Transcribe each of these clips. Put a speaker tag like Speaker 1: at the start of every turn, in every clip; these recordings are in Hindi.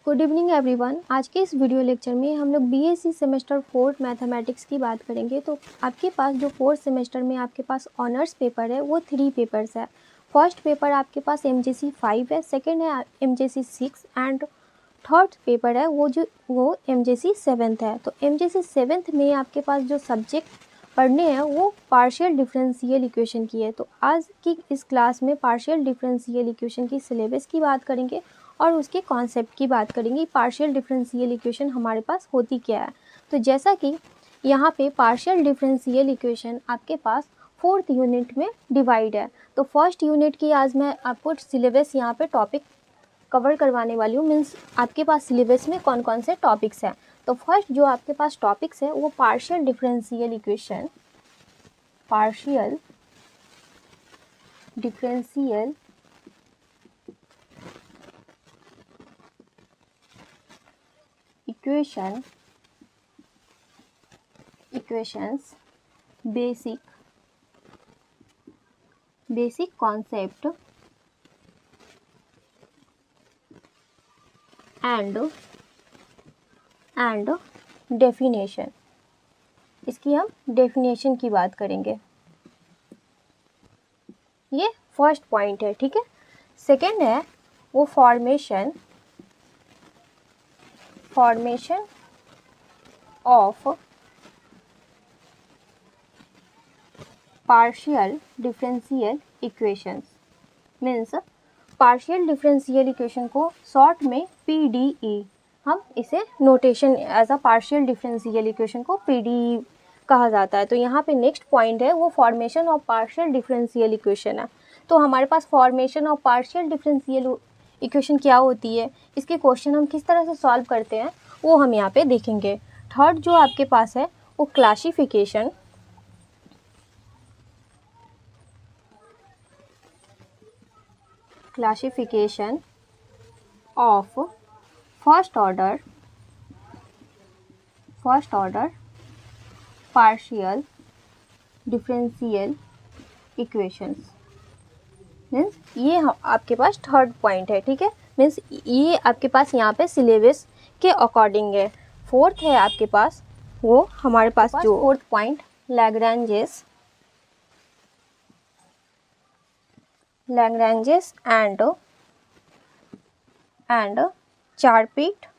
Speaker 1: Good evening everyone. आज के इस वीडियो लेक्चर में हम लोग बीएससी सेमेस्टर 4 मैथमेटिक्स की बात करेंगे। तो आपके पास जो 4th सेमेस्टर में आपके पास ऑनर्स पेपर है वो 3 पेपर्स है। फर्स्ट पेपर आपके पास MJC 5 है, सेकंड है MJC 6 एंड थर्ड पेपर है वो MJC 7 है। तो MJC 7 में आपके पास जो सब्जेक्ट पढ़ने हैं वो पार्शियल डिफरेंशियल इक्वेशन की है। तो आज की इस क्लास में पार्शियल डिफरेंशियल इक्वेशन की सिलेबस की बात करेंगे और उसके कॉन्सेप्ट की बात करेंगे। पार्शियल डिफरेंशियल इक्वेशन हमारे पास होती क्या है। तो जैसा कि यहाँ पे पार्शियल डिफरेंशियल इक्वेशन आपके पास 4th यूनिट में डिवाइड है। तो फर्स्ट यूनिट की आज मैं आपको सिलेबस यहाँ पे टॉपिक कवर करवाने वाली हूँ। मीन्स आपके पास सिलेबस में कौन कौन से टॉपिक्स हैं। तो फर्स्ट जो आपके पास टॉपिक्स है वो partial differential equation, partial differential equations, basic concept and definition. इसकी हम डेफिनेशन की बात करेंगे। ये फर्स्ट पॉइंट है, ठीक है। सेकंड है वो formation of partial differential equations. Means partial differential equation को शॉर्ट में PDE, हम इसे notation as a partial differential equation को PDE कहा जाता है। तो यहाँ पे नेक्स्ट पॉइंट है वो formation of partial differential equation है। तो हमारे पास formation of partial differential equation क्या होती है, इसके क्वेश्चन हम किस तरह से सॉल्व करते हैं वो हम यहाँ पे देखेंगे। थर्ड जो आपके पास है वो classification of first order partial differential equations. Means ये आपके पास थर्ड पॉइंट है, ठीक है। मीन्स ये आपके पास यहाँ पे सिलेबस के अकॉर्डिंग है। फोर्थ है आपके पास वो हमारे पास जो fourth point Lagrange's and Charpit's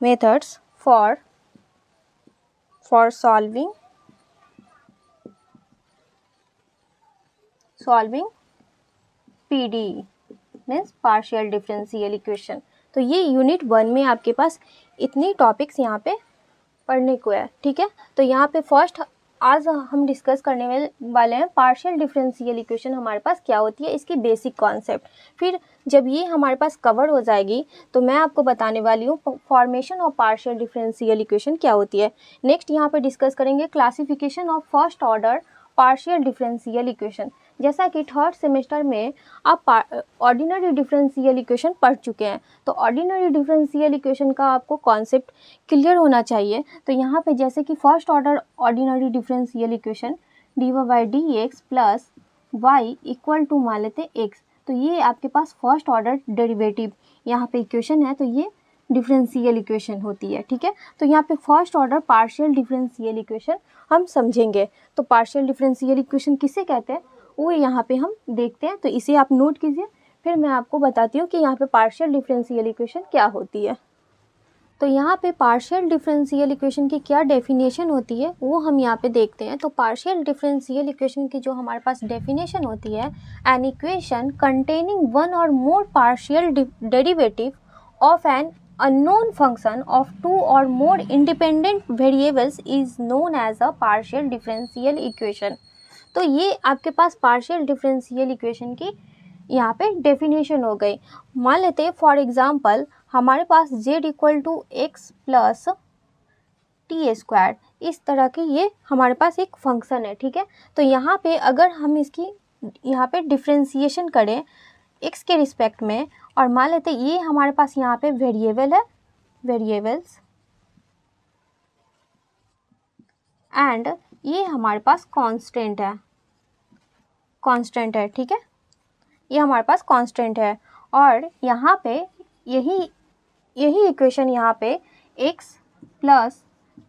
Speaker 1: methods for solving PDE means partial differential equation. तो ये यूनिट 1 में आपके पास इतनी टॉपिक्स यहाँ पे पढ़ने को है, ठीक है। तो यहाँ पे फर्स्ट आज हम डिस्कस करने वाले हैं पार्शियल डिफरेंशियल इक्वेशन हमारे पास क्या होती है, इसकी बेसिक कॉन्सेप्ट। फिर जब ये हमारे पास कवर हो जाएगी तो मैं आपको बताने वाली हूँ formation of partial differential equation क्या होती है। नेक्स्ट यहाँ पे डिस्कस करेंगे classification of first order partial differential equation. जैसा कि थर्ड सेमेस्टर में आप ऑर्डिनरी डिफरेंशियल इक्वेशन पढ़ चुके हैं, तो ऑर्डिनरी डिफरेंशियल इक्वेशन का आपको कॉन्सेप्ट क्लियर होना चाहिए। तो यहाँ पे जैसे कि first order ordinary differential equation dy/dx plus y equal to मान लेते x। तो ये आपके पास फर्स्ट ऑर्डर डेरिवेटिव यहाँ पे इक्वेशन है, तो ये डिफरेंशियल इक्वेशन होती है, ठीक है। तो यहाँ पे first order partial differential equation हम समझेंगे। तो पार्शियल डिफरेंशियल इक्वेशन किसे कहते हैं वो यहाँ पे हम देखते हैं। तो इसे आप नोट कीजिए, फिर मैं आपको बताती हूँ कि यहाँ पे पार्शियल डिफरेंशियल इक्वेशन क्या होती है। तो यहाँ पे पार्शियल डिफरेंशियल इक्वेशन की क्या डेफिनेशन होती है वो हम यहाँ पे देखते हैं। तो पार्शियल डिफरेंशियल इक्वेशन की जो हमारे पास डेफिनेशन होती है, an equation containing one or more partial derivative of an unknown function of two or more independent variables is known as a partial differential equation। तो ये आपके पास पार्शियल डिफरेंशियल इक्वेशन की यहाँ पे डेफिनेशन हो गई। मान लेते हैं फॉर एग्जांपल हमारे पास z equal to x plus t square, इस तरह की ये हमारे पास एक फंक्शन है, ठीक है। तो यहाँ पे अगर हम इसकी यहाँ पे डिफरेंशिएशन करें x के रिस्पेक्ट में, और मान लेते ये हमारे पास यहाँ पे वेरिएबल है, वेरिएबल्स, एंड ये हमारे पास कांस्टेंट है, ठीक है, ये हमारे पास कांस्टेंट है। और यहाँ पे यही इक्वेशन यहाँ पे x plus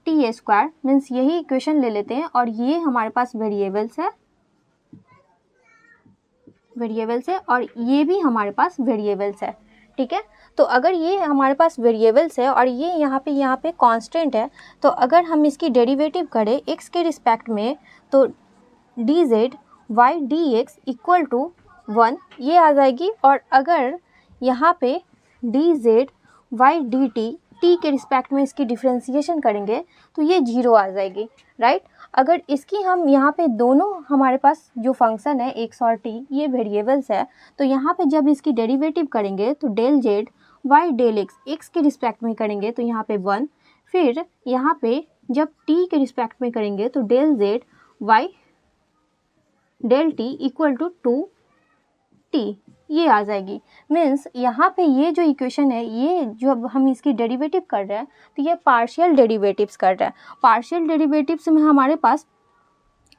Speaker 1: t square means यही इक्वेशन ले लेते हैं, और ये हमारे पास वेरिएबल्स है और ये भी हमारे पास वेरिएबल्स है, ठीक है। तो अगर ये हमारे पास वेरिएबल्स है और ये यहाँ पे कांस्टेंट है, तो अगर हम इसकी डेरिवेटिव करें x के रिस्पेक्ट में, तो dz y dx equal to 1 ये आ जाएगी। और अगर यहाँ पे dz y dt t के रिस्पेक्ट में इसकी डिफ्रेंसिएशन करेंगे तो ये 0 आ जाएगी, राइट। अगर इसकी हम यहाँ पे दोनों हमारे पास जो फंक्शन है x और t ये वेरिएबल्स है, तो यहाँ पे जब इसकी डेरिवेटिव करेंगे तो del z y del x के रिस्पेक्ट में करेंगे तो यहाँ पे 1, फिर यहाँ पे जब t के रिस्पेक्ट में करेंगे तो del z y del t equal to 2t ये आ जाएगी। मीन्स यहाँ पे ये जो इक्वेशन है, ये जो अब हम इसकी डेरिवेटिव कर रहे हैं तो ये पार्शियल डेरिवेटिव्स कर रहा है। पार्शियल डेरिवेटिव्स में हमारे पास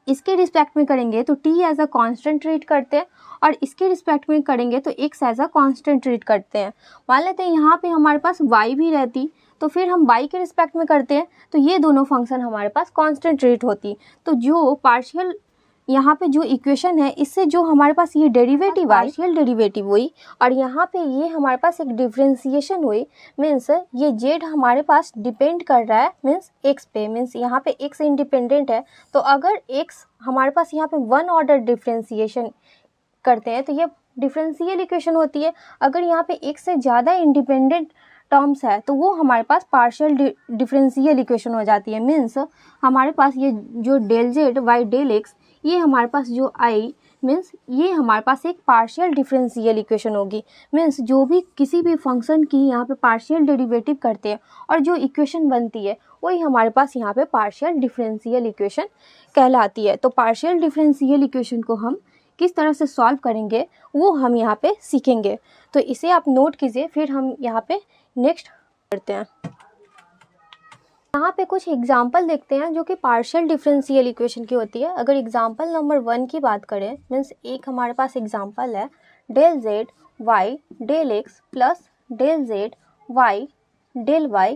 Speaker 1: इसके रिस्पेक्ट में करेंगे तो t as a constant treat करते हैं, और इसके रिस्पेक्ट में करेंगे तो x as a constant treat करते हैं। मान लेते हैं यहाँ पे हमारे पास y भी रहती, तो फिर हम y के रिस्पेक्ट में करते हैं तो ये दोनों फंक्शन हमारे पास कांस्टेंट ट्रीट होती। तो जो पार्शियल यहाँ पे जो इक्वेशन है, इससे जो हमारे पास ये डेरिवेटिव पार्शियल डेरिवेटिव हुई और यहाँ पे ये हमारे पास एक डिफ्रेंसिएशन हुई, मीन्स ये z हमारे पास डिपेंड कर रहा है मीन्स x पे, मीन्स यहाँ पे x इंडिपेंडेंट है। तो अगर x हमारे पास यहाँ पे 1 ऑर्डर डिफ्रेंसिएशन करते हैं तो ये डिफरेंशियल इक्वेशन होती है। अगर यहाँ पे x से ज़्यादा इंडिपेंडेंट टर्म्स है तो वो हमारे पास पार्शियल डिफरेंशियल इक्वेशन हो जाती है। मीन्स हमारे पास ये जो del z y del x ये हमारे पास जो आई मीन्स ये हमारे पास एक पार्शियल डिफरेंशियल इक्वेशन होगी। मीन्स जो भी किसी भी फंक्शन की यहाँ पे पार्शियल डेरिवेटिव करते हैं और जो इक्वेशन बनती है वही हमारे पास यहाँ पे पार्शियल डिफरेंशियल इक्वेशन कहलाती है। तो पार्शियल डिफरेंशियल इक्वेशन को हम किस तरह से सॉल्व करेंगे वो हम यहाँ पे सीखेंगे। तो इसे आप नोट कीजिए, फिर हम यहाँ पे नेक्स्ट करते हैं। यहाँ पे कुछ एग्जाम्पल देखते हैं जो कि पार्शियल डिफरेंशियल इक्वेशन की होती है। अगर एग्जाम्पल नंबर 1 की बात करें, मीन्स एक हमारे पास एग्जाम्पल है del z y del x plus del z y del y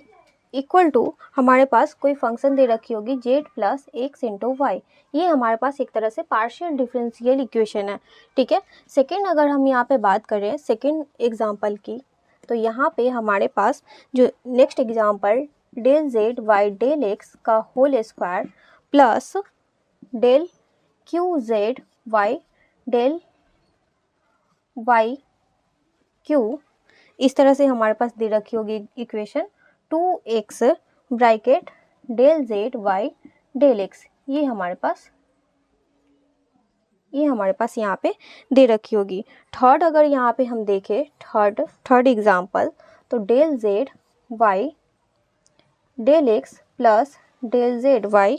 Speaker 1: equal to हमारे पास कोई फंक्शन दे रखी होगी z plus x into y. ये हमारे पास एक तरह से पार्शियल डिफरेंशियल इक्वेशन है, ठीक है। सेकेंड अगर हम यहाँ पे बात करें सेकेंड एग्जाम्पल की, तो यहाँ पे हमारे पास जो next example del z y del x का whole square plus del q z y del y q इस तरह से हमारे पास दे रखी होगी equation 2x bracket del z y del x ये हमारे पास यहाँ पे दे रखी होगी। थर्ड अगर यहाँ पे हम देखें थर्ड एग्जाम्पल, तो del z y del x plus del z y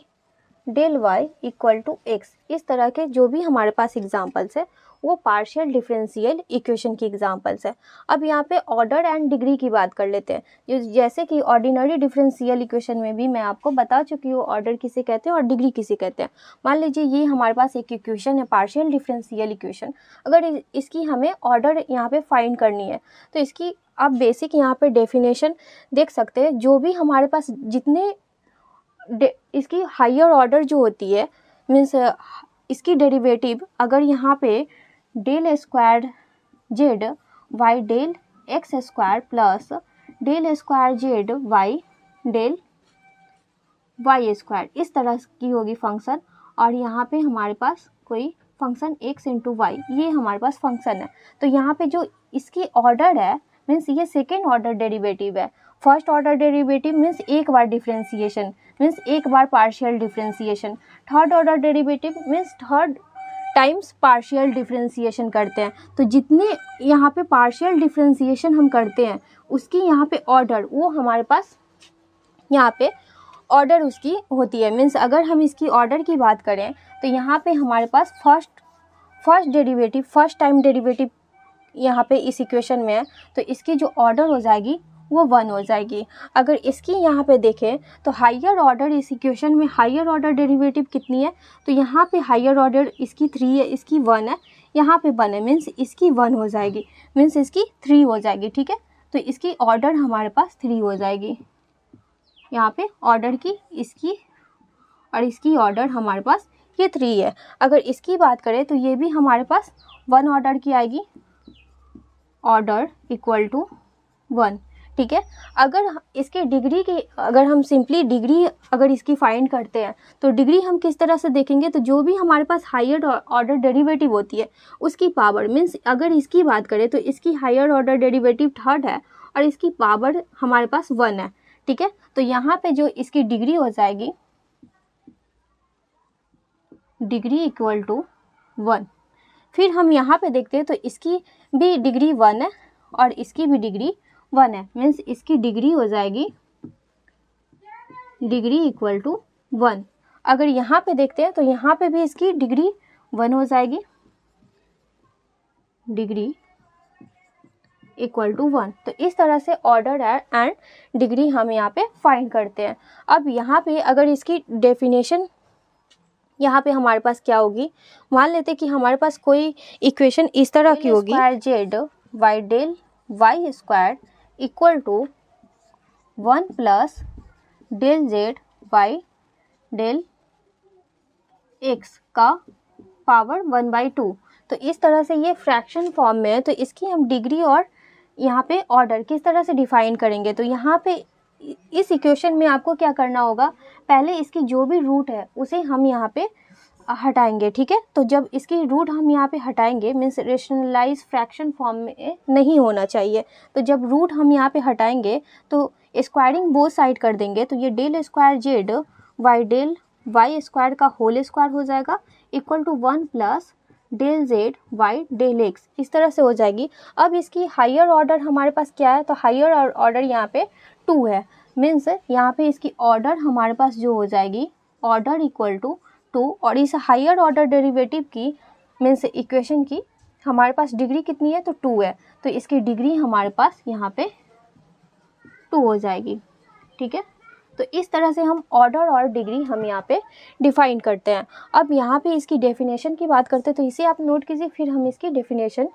Speaker 1: del y equal to x। इस तरह के जो भी हमारे पास एग्जाम्पल्स है वो पार्शियल डिफरेंशियल इक्वेशन की एग्जाम्पल्स है। अब यहाँ पे ऑर्डर एंड डिग्री की बात कर लेते हैं। जैसे कि ऑर्डिनरी डिफरेंशियल इक्वेशन में भी मैं आपको बता चुकी हूँ ऑर्डर किसे कहते हैं और डिग्री किसे कहते हैं। मान लीजिए ये हमारे पास एक इक्वेशन है पार्शियल डिफरेंशियल इक्वेशन, अगर इसकी हमें ऑर्डर यहाँ पे फाइंड करनी है तो इसकी आप बेसिक यहाँ पे डेफिनेशन देख सकते हैं। जो भी हमारे पास जितने इसकी हायर ऑर्डर जो होती है मीन्स इसकी डेरिवेटिव अगर यहाँ पे del square z y del x square plus del square z y del y square इस तरह की होगी फंक्शन, और यहाँ पे हमारे पास कोई फंक्शन x इंटू वाई ये हमारे पास फंक्शन है। तो यहाँ पे जो इसकी ऑर्डर है मीन्स ये सेकेंड ऑर्डर डेरिवेटिव है। फर्स्ट ऑर्डर डेरिवेटिव मीन्स एक बार डिफरेंशिएशन मीन्स एक बार partial differentiation. Third order derivative means third times partial differentiation करते हैं। तो जितने यहाँ पे पार्शियल डिफरेंशिएशन हम करते हैं उसकी यहाँ पे ऑर्डर वो हमारे पास यहाँ पे ऑर्डर उसकी होती है। मीन्स अगर हम इसकी ऑर्डर की बात करें तो यहाँ पे हमारे पास first derivative first time derivative यहाँ पे इस इक्वेशन में है, तो इसकी जो ऑर्डर हो जाएगी वो 1 हो जाएगी। अगर इसकी यहाँ पे देखें तो हायर ऑर्डर, इस इक्वेशन में हायर ऑर्डर डेरिवेटिव कितनी है, तो यहाँ पे हायर ऑर्डर इसकी 3 है, इसकी 1 है, यहाँ पे 1 है, मीन्स इसकी 1 हो जाएगी, मीन्स इसकी 3 हो जाएगी। ठीक है, तो इसकी ऑर्डर हमारे पास 3 हो जाएगी। यहाँ पे ऑर्डर की इसकी और इसकी ऑर्डर हमारे पास ये 3 है। अगर इसकी बात करें तो ये भी हमारे पास 1 ऑर्डर की आएगी, ऑर्डर इक्वल टू 1। ठीक है, अगर इसके डिग्री की, अगर हम सिंपली डिग्री अगर इसकी फाइंड करते हैं तो डिग्री हम किस तरह से देखेंगे, तो जो भी हमारे पास हायर ऑर्डर डेरिवेटिव होती है उसकी पावर, मीन्स अगर इसकी बात करें तो इसकी हायर ऑर्डर डेरिवेटिव 3rd है और इसकी पावर हमारे पास 1 है। ठीक है, तो यहाँ पे जो इसकी डिग्री हो जाएगी, डिग्री इक्वल टू 1। फिर हम यहाँ पे देखते हैं तो इसकी भी डिग्री 1 है और इसकी भी डिग्री 1 है, मीन्स इसकी डिग्री हो जाएगी डिग्री इक्वल टू 1। अगर यहाँ पे देखते हैं तो यहाँ पे भी इसकी डिग्री 1 हो जाएगी, डिग्री इक्वल टू 1। तो इस तरह से ऑर्डर एंड डिग्री हम यहाँ पे फाइंड करते हैं। अब यहाँ पे अगर इसकी डेफिनेशन यहाँ पे हमारे पास क्या होगी, मान लेते हैं कि हमारे पास कोई इक्वेशन इस तरह की होगी, z y del y square equal to 1 plus del z y del x का पावर 1/2। तो इस तरह से ये फ्रैक्शन फॉर्म में है, तो इसकी हम डिग्री और यहाँ पे ऑर्डर किस तरह से डिफाइन करेंगे। तो यहाँ पे इस इक्वेशन में आपको क्या करना होगा, पहले इसकी जो भी रूट है उसे हम यहाँ पे हटाएंगे। ठीक है, तो जब इसकी रूट हम यहाँ पे हटाएंगे, मीन्स रेशनलाइज फ्रैक्शन फॉर्म में नहीं होना चाहिए, तो जब रूट हम यहाँ पे हटाएंगे तो स्क्वायरिंग बोथ साइड कर देंगे, तो ये del square z y del y square का होल स्क्वायर हो जाएगा equal to 1 plus del z y del x, इस तरह से हो जाएगी। अब इसकी हायर ऑर्डर हमारे पास क्या है, तो हायर ऑर्डर यहाँ पे 2 है, मीन्स यहाँ पे इसकी ऑर्डर हमारे पास जो हो जाएगी ऑर्डर इक्वल टू 2, और इस हायर ऑर्डर डेरिवेटिव की मीन्स इक्वेशन की हमारे पास डिग्री कितनी है, तो 2 है, तो इसकी डिग्री हमारे पास यहाँ पे 2 हो जाएगी। ठीक है, तो इस तरह से हम ऑर्डर और डिग्री हम यहाँ पे डिफाइन करते हैं। अब यहाँ पे इसकी डेफिनेशन की बात करते हैं, तो इसे आप नोट कीजिए, फिर हम इसकी डेफिनेशन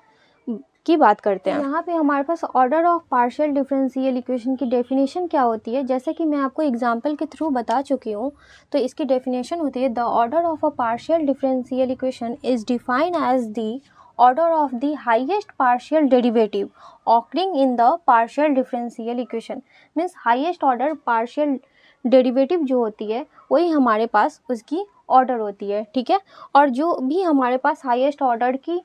Speaker 1: की बात करते हैं। यहाँ पे हमारे पास order of partial differential equation की डेफिनेशन क्या होती है, जैसे कि मैं आपको एग्जांपल के थ्रू बता चुकी हूँ। तो इसकी डेफिनेशन होती है, the order of a partial differential equation is defined as the order of the highest partial derivative occurring in the partial differential equation. Means highest order partial derivative जो होती है वही हमारे पास उसकी ऑर्डर होती है। ठीक है, और जो भी हमारे पास हाईएस्ट ऑर्डर की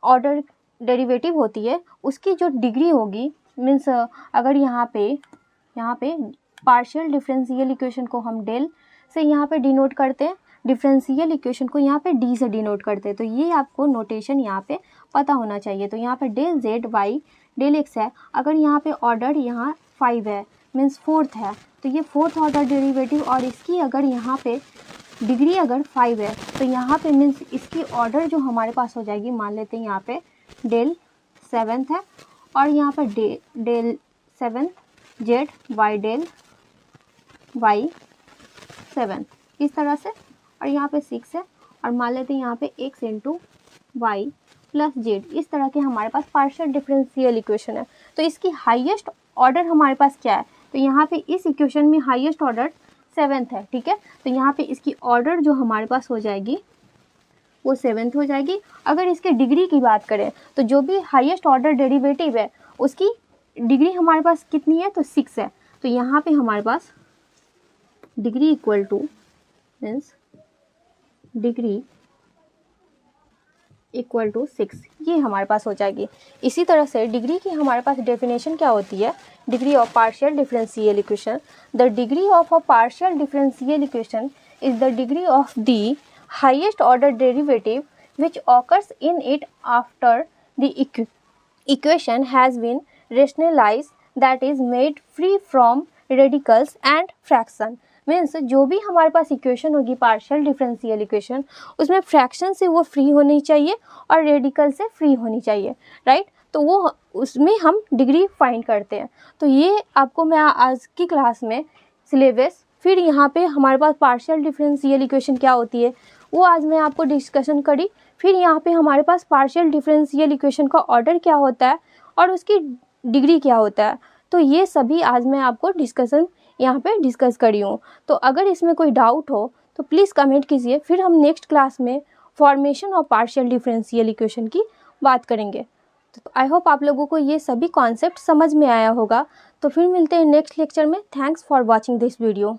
Speaker 1: ऑर्डर डेरिवेटिव होती है उसकी जो डिग्री होगी, मीन्स अगर यहाँ पे पार्शियल डिफरेंशियल इक्वेशन को हम डेल से यहाँ पे डिनोट करते हैं, डिफरेंशियल इक्वेशन को यहाँ पे डी से डिनोट करते हैं, तो ये आपको नोटेशन यहाँ पे पता होना चाहिए। तो यहाँ पे del z y del x है, अगर यहाँ पे ऑर्डर यहाँ 5 है, मीन्स 4th है, तो ये 4th ऑर्डर डेरिवेटिव, और इसकी अगर यहाँ पे डिग्री अगर 5 है, तो यहाँ पे मीन्स इसकी ऑर्डर जो हमारे पास हो जाएगी, मान लेते हैं यहाँ पे डेल 7th है, और यहाँ पर del 7 z y del y 7 इस तरह से, और यहाँ पे 6 है, और मान लेते हैं यहाँ पे x into y plus z, इस तरह के हमारे पास पार्शियल डिफरेंशियल इक्वेशन है। तो इसकी हाईएस्ट ऑर्डर हमारे पास क्या है, तो यहाँ पे इस इक्वेशन में हाईएस्ट ऑर्डर 7th है। ठीक है, तो यहाँ पे इसकी ऑर्डर जो हमारे पास हो जाएगी वो 7th हो जाएगी। अगर इसके डिग्री की बात करें तो जो भी हाईएस्ट ऑर्डर डेरिवेटिव है उसकी डिग्री हमारे पास कितनी है, तो 6 है, तो यहाँ पे हमारे पास degree equal to means degree equal to 6, ये हमारे पास हो जाएगी। इसी तरह से डिग्री की हमारे पास डेफिनेशन क्या होती है, degree of partial differential equation, the degree of a partial differential equation is the degree of the highest order derivative which occurs in it after the equation has been rationalized, that is made free from radicals and fraction। Means जो भी हमारे पास इक्वेशन होगी पार्शियल डिफरेंशियल इक्वेशन, उसमें फ्रैक्शन से वो फ्री होनी चाहिए और रेडिकल से फ्री होनी चाहिए, राइट। तो वो उसमें हम डिग्री फाइंड करते हैं। तो ये आपको मैं आज की क्लास में सिलेबस, फिर यहाँ पे हमारे पास पार्शियल डिफरेंशियल इक्वेशन क्या होती है वो आज मैं आपको डिस्कशन करी। फिर यहाँ पे हमारे पास पार्शियल डिफरेंशियल इक्वेशन का ऑर्डर क्या होता है और उसकी डिग्री क्या होता है, तो ये सभी आज मैं आपको डिस्कशन यहाँ पे डिस्कस करी हूँ। तो अगर इसमें कोई डाउट हो तो प्लीज़ कमेंट कीजिए, फिर हम नेक्स्ट क्लास में फॉर्मेशन और पार्शियल डिफरेंशियल इक्वेशन की बात करेंगे। तो आई होप आप लोगों को ये सभी कॉन्सेप्ट समझ में आया होगा। तो फिर मिलते हैं नेक्स्ट लेक्चर में। Thanks for watching this video.